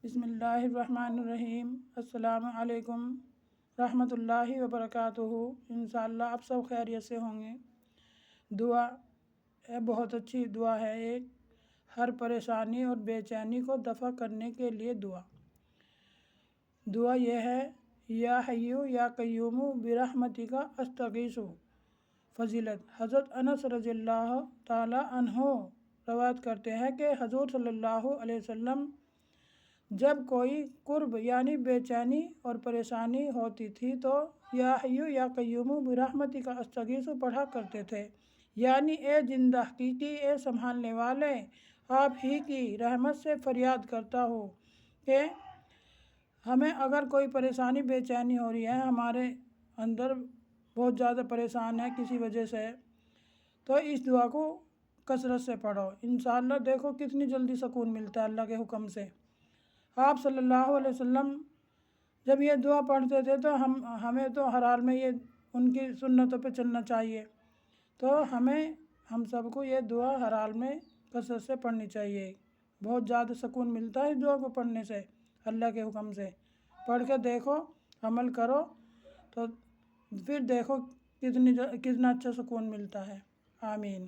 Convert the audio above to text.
بسم اللہ الرحمن الرحیم۔ السلام علیکم رحمۃ اللہ وبرکاتہ۔ انشاءاللہ آپ سب خیریت سے ہوں گے۔ دعا بہت اچھی دعا ہے ایک، ہر پریشانی اور بے چینی کو دفع کرنے کے لیے دعا یہ ہے، یا حیو یا قیوم برحمتک استغیث۔ فضیلت: حضرت انس رضی اللہ تعالی عنہ روایت کرتے ہیں کہ حضور صلی اللہ علیہ وسلم جب کوئی کرب یعنی بے چینی اور پریشانی ہوتی تھی تو یا حیو یا قیوم برحمتک استغیث پڑھا کرتے تھے، یعنی اے زندہ حقیقی، اے سنبھالنے والے، آپ ہی کی رحمت سے فریاد کرتا ہوں کہ ہمیں اگر کوئی پریشانی بے چینی ہو رہی ہے، ہمارے اندر بہت زیادہ پریشان ہے کسی وجہ سے، تو اس دعا کو کثرت سے پڑھو۔ انشاءاللہ دیکھو کتنی جلدی سکون ملتا ہے اللہ کے حکم سے۔ آپ صلی اللہ علیہ وسلم جب یہ دعا پڑھتے تھے تو ہمیں تو ہر حال میں یہ ان کی سنتوں پہ چلنا چاہیے، تو ہم سب کو یہ دعا ہر حال میں کثرت سے پڑھنی چاہیے۔ بہت زیادہ سکون ملتا ہے اس دعا کو پڑھنے سے، اللہ کے حکم سے۔ پڑھ کے دیکھو، عمل کرو تو پھر دیکھو کتنا اچھا سکون ملتا ہے۔ آمین۔